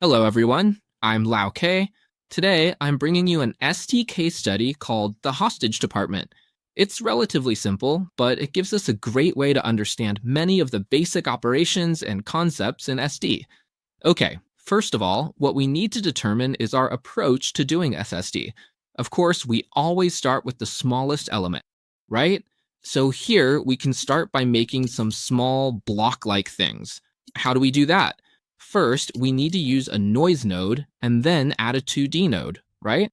Hello everyone, I'm Lau K. Today I'm bringing you an ST case study called The Hostage Department. It's relatively simple, but it gives us a great way to understand many of the basic operations and concepts in SD. Okay, first of all, what we need to determine is our approach to doing SSD. Of course, we always start with the smallest element, right? So here we can start by making some small block-like things. How do we do that? First, we need to use a noise node and then add a 2D node, right?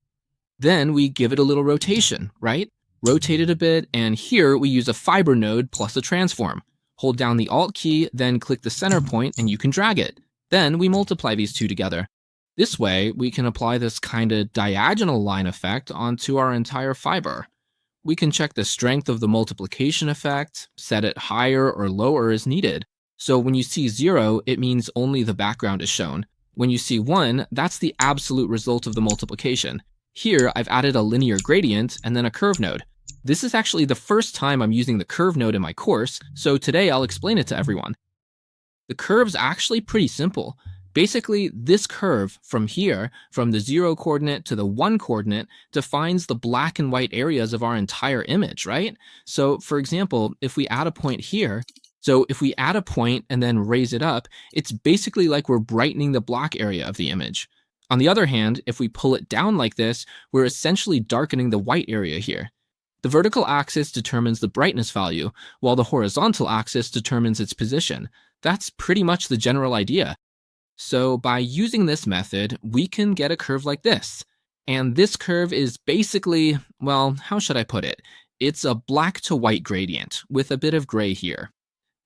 Then we give it a little rotation, right? Rotate it a bit, and here we use a fiber node plus a transform. Hold down the Alt key, then click the center point, and you can drag it. Then we multiply these two together. This way, we can apply this kind of diagonal line effect onto our entire fiber. We can check the strength of the multiplication effect, set it higher or lower as needed. So when you see 0, it means only the background is shown. When you see 1, that's the absolute result of the multiplication. Here, I've added a linear gradient and then a curve node. This is actually the first time I'm using the curve node in my course, so today I'll explain it to everyone. The curve's actually pretty simple. Basically, this curve from here, from the 0 coordinate to the 1 coordinate, defines the black and white areas of our entire image, right? So for example, if we add a point here, and then raise it up, it's basically like we're brightening the block area of the image. On the other hand, if we pull it down like this, we're essentially darkening the white area here. The vertical axis determines the brightness value, while the horizontal axis determines its position. That's pretty much the general idea. So by using this method, we can get a curve like this. And this curve is basically, well, how should I put it? It's a black to white gradient with a bit of gray here.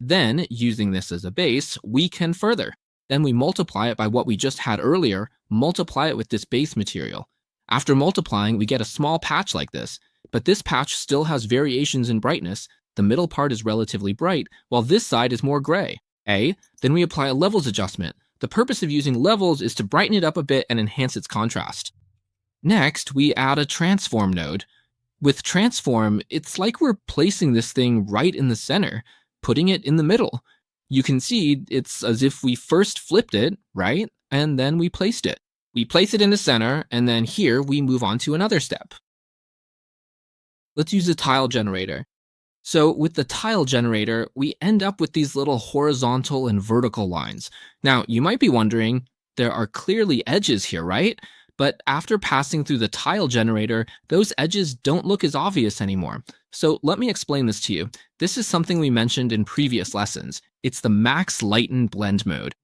Then, using this as a base, we can further. Then we multiply it by what we just had earlier, multiply it with this base material. After multiplying, we get a small patch like this, but this patch still has variations in brightness. The middle part is relatively bright, while this side is more gray. Then we apply a levels adjustment. The purpose of using levels is to brighten it up a bit and enhance its contrast. Next, we add a transform node. With transform, it's like we're placing this thing right in the center, putting it in the middle. You can see it's as if we first flipped it, right? And then we placed it. We place it in the center, and then here we move on to another step. Let's use a tile generator. So with the tile generator, we end up with these little horizontal and vertical lines. Now, you might be wondering, there are clearly edges here, right? But after passing through the tile generator, those edges don't look as obvious anymore. So let me explain this to you. This is something we mentioned in previous lessons. It's the max lighten blend mode.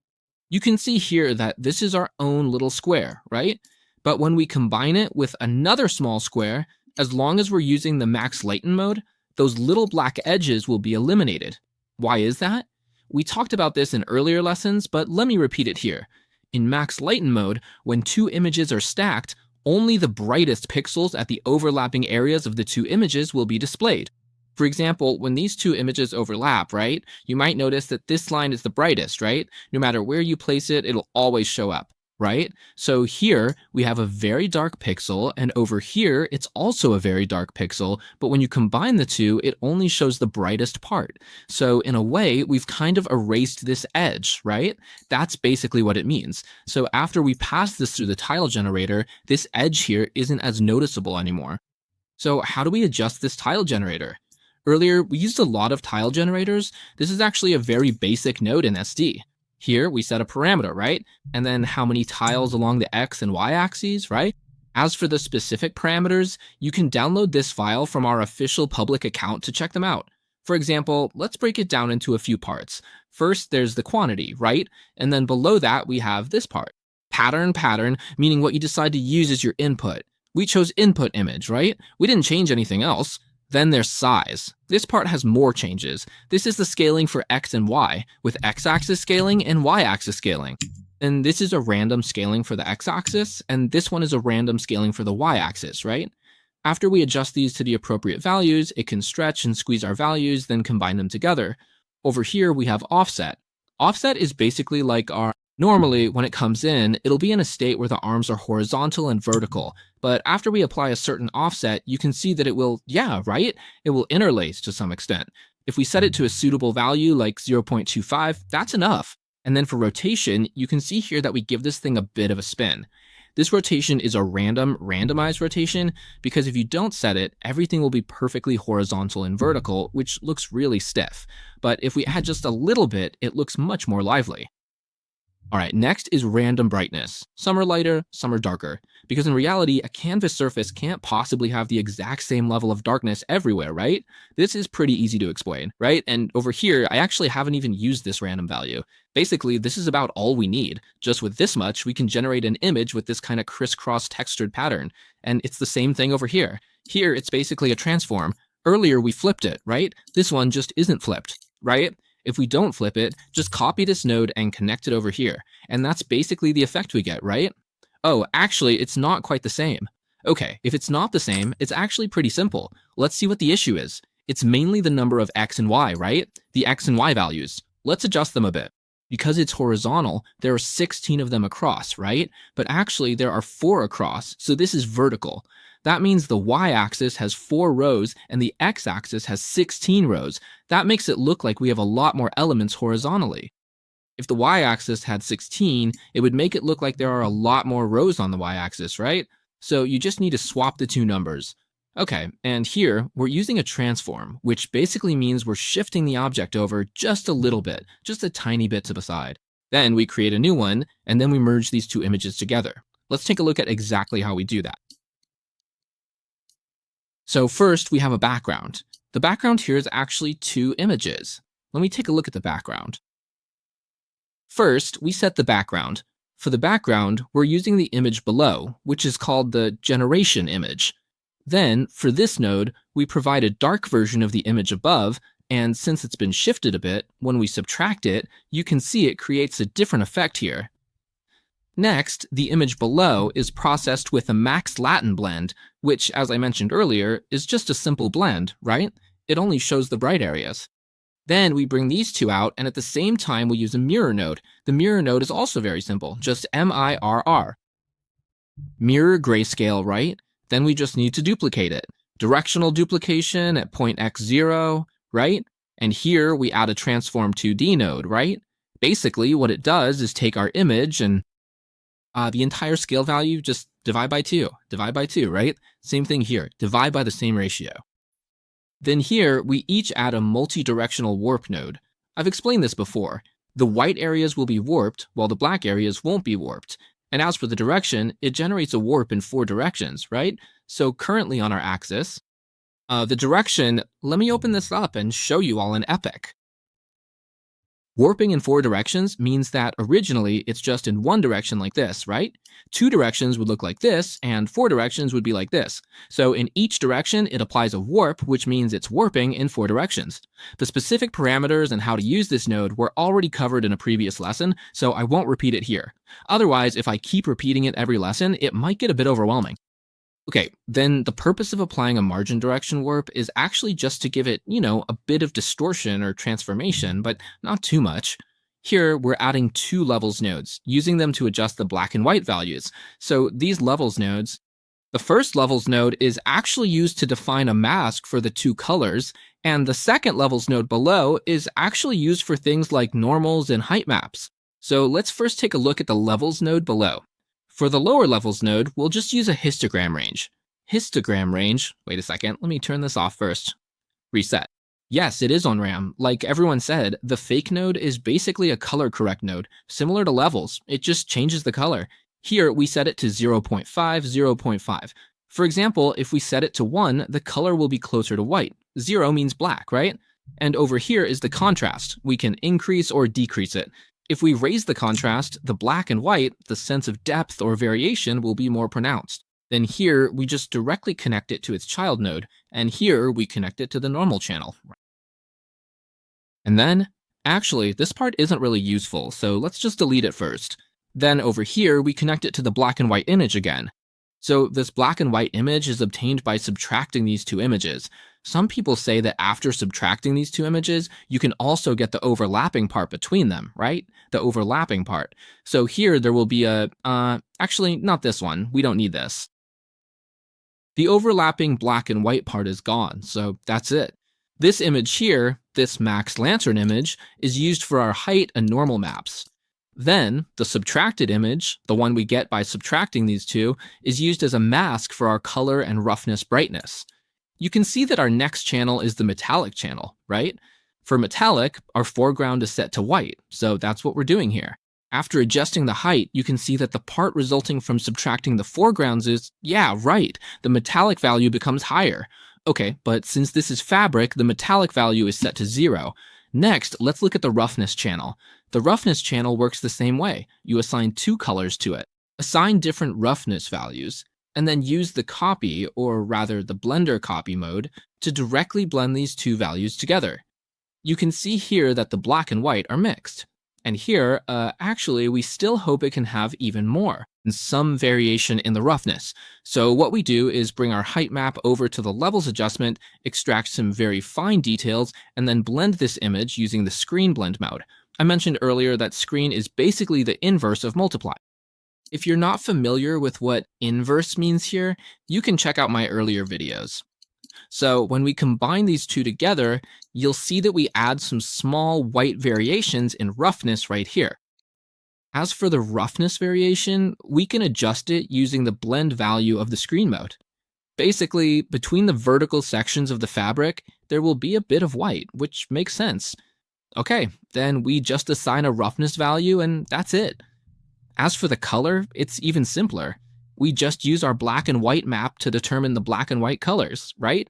You can see here that this is our own little square, right? But when we combine it with another small square, as long as we're using the max lighten mode, those little black edges will be eliminated. Why is that? We talked about this in earlier lessons, but let me repeat it here. In max lighten mode, when two images are stacked, only the brightest pixels at the overlapping areas of the two images will be displayed. For example, when these two images overlap, right, you might notice that this line is the brightest, right? No matter where you place it, it'll always show up, right? So here we have a very dark pixel, and over here it's also a very dark pixel, but when you combine the two, it only shows the brightest part. So in a way, we've kind of erased this edge, right? That's basically what it means. So after we pass this through the tile generator, this edge here isn't as noticeable anymore. So how do we adjust this tile generator? Earlier, we used a lot of tile generators. This is actually a very basic node in SD. Here, we set a parameter, right? And then how many tiles along the X and Y axes, right? As for the specific parameters, you can download this file from our official public account to check them out. For example, let's break it down into a few parts. First, there's the quantity, right? And then below that, we have this part. Pattern, meaning what you decide to use as your input. We chose input image, right? We didn't change anything else. Then there's size. This part has more changes. This is the scaling for X and Y, with X-axis scaling and Y-axis scaling. And this is a random scaling for the X-axis, and this one is a random scaling for the Y-axis, right? After we adjust these to the appropriate values, it can stretch and squeeze our values, then combine them together. Over here, we have offset. Offset is basically like our normally, when it comes in, it'll be in a state where the arms are horizontal and vertical, but after we apply a certain offset, you can see that it will, it will interlace to some extent. If we set it to a suitable value like 0.25, that's enough. And then for rotation, you can see here that we give this thing a bit of a spin. This rotation is a randomized rotation because if you don't set it, everything will be perfectly horizontal and vertical, which looks really stiff. But if we add just a little bit, it looks much more lively. All right, next is random brightness. Some are lighter, some are darker. Because in reality, a canvas surface can't possibly have the exact same level of darkness everywhere, right? This is pretty easy to explain, right? And over here, I actually haven't even used this random value. Basically, this is about all we need. Just with this much, we can generate an image with this kind of crisscross textured pattern. And it's the same thing over here. Here, it's basically a transform. Earlier, we flipped it, right? This one just isn't flipped, right? If we don't flip it, just copy this node and connect it over here. And that's basically the effect we get, right? Oh, actually, it's not quite the same. Okay, if it's not the same, it's actually pretty simple. Let's see what the issue is. It's mainly the number of x and y, right? The x and y values. Let's adjust them a bit. Because it's horizontal, there are 16 of them across, right? But actually, there are 4 across, so this is vertical. That means the y-axis has 4 rows and the x-axis has 16 rows. That makes it look like we have a lot more elements horizontally. If the y-axis had 16, it would make it look like there are a lot more rows on the y-axis, right? So you just need to swap the two numbers. Okay, and here we're using a transform, which basically means we're shifting the object over just a little bit, just a tiny bit to the side. Then we create a new one, and then we merge these two images together. Let's take a look at exactly how we do that. So first, we have a background. The background here is actually 2 images. Let me take a look at the background. First, we set the background. For the background, we're using the image below, which is called the generation image. Then, for this node, we provide a dark version of the image above, and since it's been shifted a bit, when we subtract it, you can see it creates a different effect here. Next, the image below is processed with a max Latin blend, which, as I mentioned earlier, is just a simple blend, right? It only shows the bright areas. Then we bring these two out, and at the same time we use a mirror node. The mirror node is also very simple, just mirror. Mirror grayscale, right? Then we just need to duplicate it. Directional duplication at point x0, right? And here we add a transform 2D node, right? Basically, what it does is take our image and the entire scale value, just divide by 2, right? Same thing here, divide by the same ratio. Then here, we each add a multi-directional warp node. I've explained this before. The white areas will be warped, while the black areas won't be warped. And as for the direction, it generates a warp in 4 directions, right? So currently on our axis, the direction, let me open this up and show you all an epic. Warping in 4 directions means that originally it's just in 1 direction like this, right? 2 directions would look like this, and 4 directions would be like this. So in each direction, it applies a warp, which means it's warping in 4 directions. The specific parameters and how to use this node were already covered in a previous lesson, so I won't repeat it here. Otherwise, if I keep repeating it every lesson, it might get a bit overwhelming. Okay, then the purpose of applying a margin direction warp is actually just to give it, a bit of distortion or transformation, but not too much. Here, we're adding 2 levels nodes, using them to adjust the black and white values. So these levels nodes, the first levels node is actually used to define a mask for the 2 colors, and the second levels node below is actually used for things like normals and height maps. So let's first take a look at the levels node below. For the lower levels node, we'll just use a histogram range. Histogram range, wait a second, let me turn this off first. Reset. Yes, it is on RAM. Like everyone said, the fake node is basically a color correct node, similar to levels. It just changes the color. Here, we set it to 0.5, 0.5. For example, if we set it to 1, the color will be closer to white. 0 means black, right? And over here is the contrast. We can increase or decrease it. If we raise the contrast, the black and white, the sense of depth or variation will be more pronounced. Then here, we just directly connect it to its child node, and here we connect it to the normal channel. And then, actually, this part isn't really useful, so let's just delete it first. Then over here, we connect it to the black and white image again. So this black and white image is obtained by subtracting these 2 images. Some people say that after subtracting these 2 images, you can also get the overlapping part between them, right? The overlapping part. So here there will be actually not this one, we don't need this. The overlapping black and white part is gone, so that's it. This image here, this max lantern image, is used for our height and normal maps. Then, the subtracted image, the one we get by subtracting these two, is used as a mask for our color and roughness brightness. You can see that our next channel is the metallic channel, right? For metallic, our foreground is set to white, so that's what we're doing here. After adjusting the height, you can see that the part resulting from subtracting the foregrounds is, yeah, right, the metallic value becomes higher. Okay, but since this is fabric, the metallic value is set to 0. Next, let's look at the roughness channel. The roughness channel works the same way. You assign two colors to it. Assign different roughness values, and then use the copy, or rather the blender copy mode, to directly blend these two values together. You can see here that the black and white are mixed. And here, actually, we still hope it can have even more, and some variation in the roughness. So what we do is bring our height map over to the levels adjustment, extract some very fine details, and then blend this image using the screen blend mode. I mentioned earlier that screen is basically the inverse of multiply. If you're not familiar with what inverse means here, you can check out my earlier videos. So when we combine these two together, you'll see that we add some small white variations in roughness right here. As for the roughness variation, we can adjust it using the blend value of the screen mode. Basically, between the vertical sections of the fabric, there will be a bit of white, which makes sense. Okay, then we just assign a roughness value and that's it. As for the color, it's even simpler. We just use our black and white map to determine the black and white colors, right?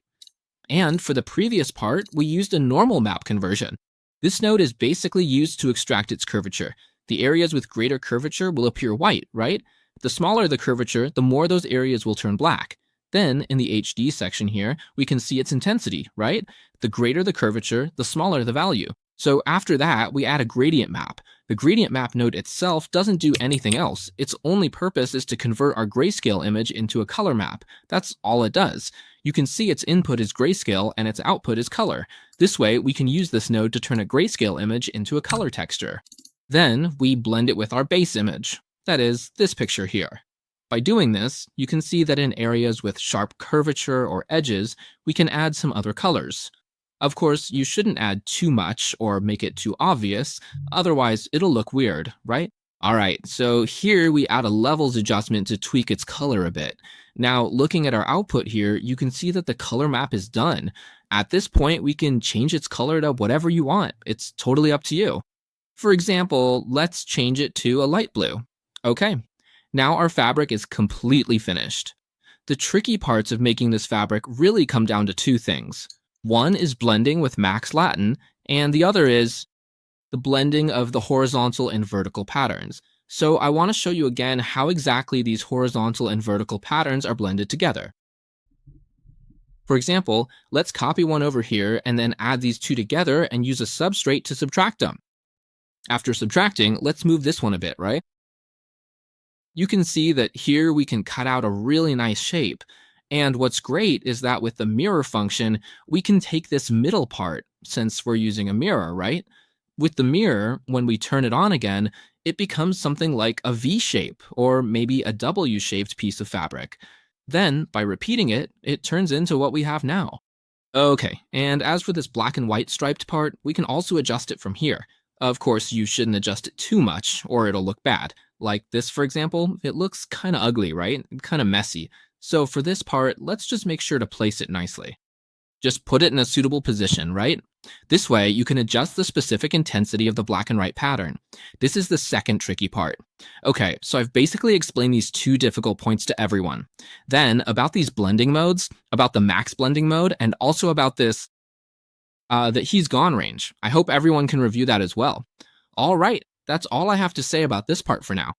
And for the previous part, we used a normal map conversion. This node is basically used to extract its curvature. The areas with greater curvature will appear white, right? The smaller the curvature, the more those areas will turn black. Then, in the HD section here, we can see its intensity, right? The greater the curvature, the smaller the value. So after that, we add a gradient map. The gradient map node itself doesn't do anything else. Its only purpose is to convert our grayscale image into a color map. That's all it does. You can see its input is grayscale and its output is color. This way, we can use this node to turn a grayscale image into a color texture. Then, we blend it with our base image. That is, this picture here. By doing this, you can see that in areas with sharp curvature or edges, we can add some other colors. Of course, you shouldn't add too much or make it too obvious, otherwise it'll look weird, right? Alright, so here we add a levels adjustment to tweak its color a bit. Now, looking at our output here, you can see that the color map is done. At this point, we can change its color to whatever you want. It's totally up to you. For example, let's change it to a light blue. Okay, now our fabric is completely finished. The tricky parts of making this fabric really come down to two things. One is blending with Max Latin, and the other is the blending of the horizontal and vertical patterns. So I want to show you again how exactly these horizontal and vertical patterns are blended together. For example, let's copy one over here and then add these two together and use a substrate to subtract them. After subtracting, let's move this one a bit, right? You can see that here we can cut out a really nice shape. And what's great is that with the mirror function, we can take this middle part, since we're using a mirror, right? With the mirror, when we turn it on again, it becomes something like a V shape, or maybe a W-shaped piece of fabric. Then, by repeating it, it turns into what we have now. Okay, and as for this black and white striped part, we can also adjust it from here. Of course, you shouldn't adjust it too much, or it'll look bad. Like this, for example, it looks kind of ugly, right? Kind of messy. So for this part, let's just make sure to place it nicely. Just put it in a suitable position, right? This way, you can adjust the specific intensity of the black and white pattern. This is the second tricky part. Okay, so I've basically explained these two difficult points to everyone. Then, about these blending modes, about the max blending mode, and also about this that he's gone range. I hope everyone can review that as well. All right, that's all I have to say about this part for now.